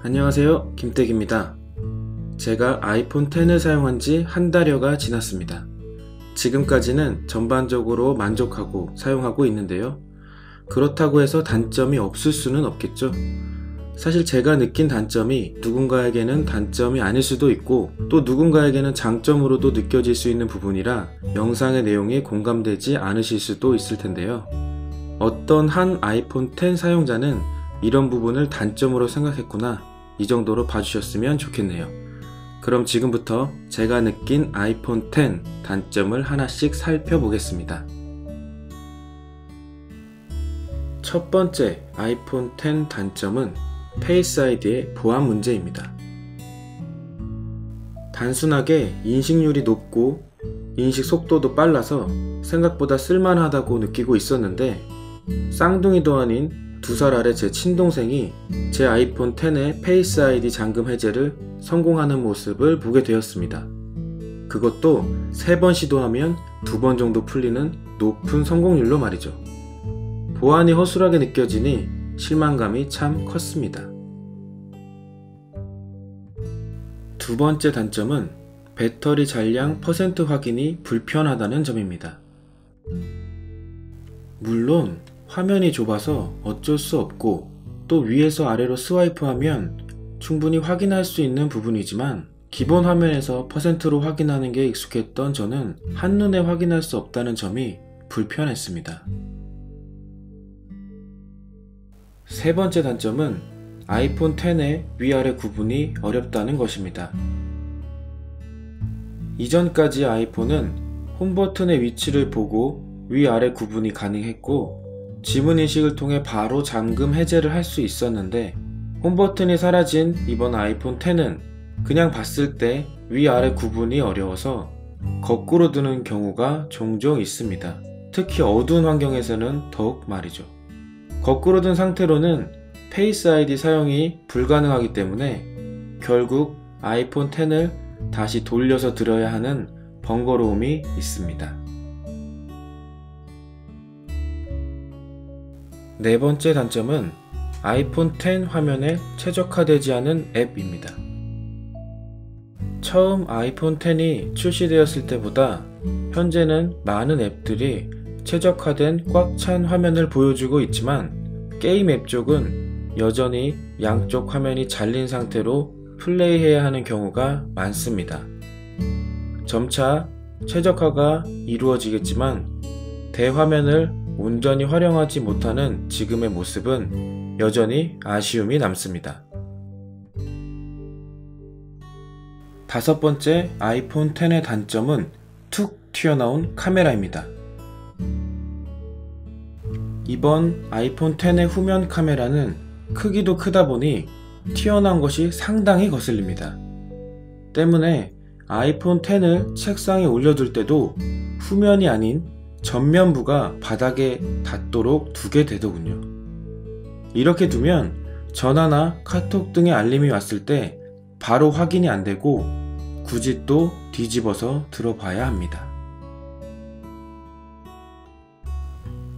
안녕하세요, 김택입니다. 제가 아이폰 X을 사용한 지 한 달여가 지났습니다. 지금까지는 전반적으로 만족하고 사용하고 있는데요. 그렇다고 해서 단점이 없을 수는 없겠죠. 사실 제가 느낀 단점이 누군가에게는 단점이 아닐 수도 있고 또 누군가에게는 장점으로도 느껴질 수 있는 부분이라 영상의 내용이 공감되지 않으실 수도 있을 텐데요. 어떤 한 아이폰 X 사용자는 이런 부분을 단점으로 생각했구나, 이 정도로 봐주셨으면 좋겠네요. 그럼 지금부터 제가 느낀 아이폰 X 단점을 하나씩 살펴보겠습니다. 첫 번째 아이폰 X 단점은 페이스 아이디의 보안 문제입니다. 단순하게 인식률이 높고 인식 속도도 빨라서 생각보다 쓸만하다고 느끼고 있었는데, 쌍둥이도 아닌 2살 아래 제 친동생이 제 아이폰 X의 페이스 아이디 잠금 해제를 성공하는 모습을 보게 되었습니다. 그것도 3번 시도하면 2번 정도 풀리는 높은 성공률로 말이죠. 보안이 허술하게 느껴지니 실망감이 참 컸습니다. 두 번째 단점은 배터리 잔량 % 확인이 불편하다는 점입니다. 물론 화면이 좁아서 어쩔 수 없고 또 위에서 아래로 스와이프하면 충분히 확인할 수 있는 부분이지만, 기본 화면에서 %로 확인하는 게 익숙했던 저는 한눈에 확인할 수 없다는 점이 불편했습니다. 세 번째 단점은 아이폰 X의 위아래 구분이 어렵다는 것입니다. 이전까지 아이폰은 홈 버튼의 위치를 보고 위아래 구분이 가능했고 지문인식을 통해 바로 잠금 해제를 할 수 있었는데, 홈 버튼이 사라진 이번 아이폰 X는 그냥 봤을 때 위아래 구분이 어려워서 거꾸로 두는 경우가 종종 있습니다. 특히 어두운 환경에서는 더욱 말이죠. 거꾸로 든 상태로는 페이스 아이디 사용이 불가능하기 때문에 결국 아이폰 X를 다시 돌려서 들어야 하는 번거로움이 있습니다. 네 번째 단점은 아이폰 X 화면에 최적화되지 않은 앱입니다. 처음 아이폰 X이 출시되었을 때보다 현재는 많은 앱들이 최적화된 꽉 찬 화면을 보여주고 있지만, 게임 앱 쪽은 여전히 양쪽 화면이 잘린 상태로 플레이해야 하는 경우가 많습니다. 점차 최적화가 이루어지겠지만 대화면을 온전히 활용하지 못하는 지금의 모습은 여전히 아쉬움이 남습니다. 다섯 번째 아이폰 X의 단점은 툭 튀어나온 카메라입니다. 이번 아이폰 X의 후면 카메라는 크기도 크다 보니 튀어나온 것이 상당히 거슬립니다. 때문에 아이폰 X를 책상에 올려둘 때도 후면이 아닌 전면부가 바닥에 닿도록 두게 되더군요. 이렇게 두면 전화나 카톡 등의 알림이 왔을 때 바로 확인이 안 되고 굳이 또 뒤집어서 들어봐야 합니다.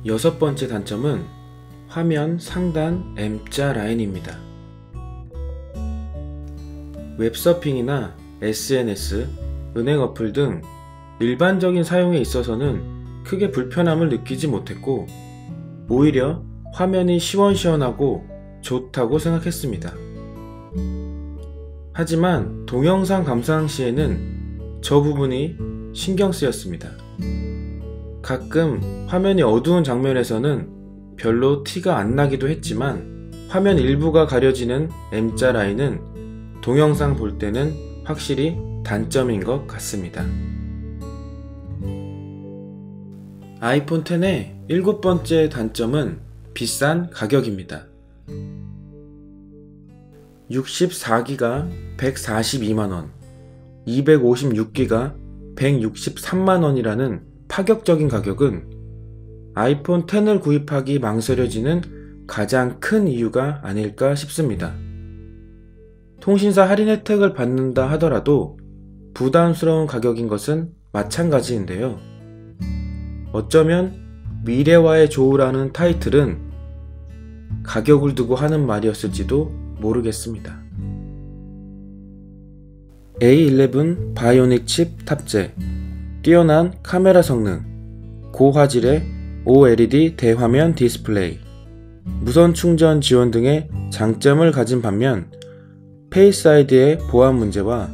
여섯 번째 단점은 화면 상단 M자 라인입니다. 웹서핑이나 SNS, 은행 어플 등 일반적인 사용에 있어서는 크게 불편함을 느끼지 못했고 오히려 화면이 시원시원하고 좋다고 생각했습니다. 하지만 동영상 감상 시에는 저 부분이 신경 쓰였습니다. 가끔 화면이 어두운 장면에서는 별로 티가 안 나기도 했지만, 화면 일부가 가려지는 M자 라인은 동영상 볼 때는 확실히 단점인 것 같습니다. 아이폰 X의 일곱 번째 단점은 비싼 가격입니다. 64기가 142만원, 256기가 163만원이라는 파격적인 가격은 아이폰 X를 구입하기 망설여지는 가장 큰 이유가 아닐까 싶습니다. 통신사 할인 혜택을 받는다 하더라도 부담스러운 가격인 것은 마찬가지인데요. 어쩌면 미래와의 조우라는 타이틀은 가격을 두고 하는 말이었을지도 모르겠습니다. A11 바이오닉 칩 탑재, 뛰어난 카메라 성능, 고화질의 OLED 대화면 디스플레이, 무선 충전 지원 등의 장점을 가진 반면 페이스 아이디의 보안 문제와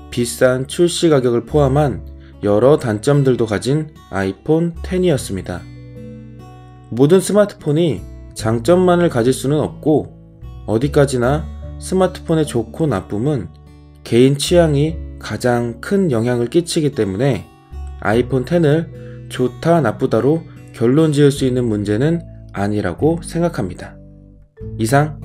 비싼 출시 가격을 포함한 여러 단점들도 가진 아이폰 X이었습니다. 모든 스마트폰이 장점만을 가질 수는 없고 어디까지나 스마트폰의 좋고 나쁨은 개인 취향이 가장 큰 영향을 끼치기 때문에 아이폰 X을 좋다 나쁘다로 결론 지을 수 있는 문제는 아니라고 생각합니다. 이상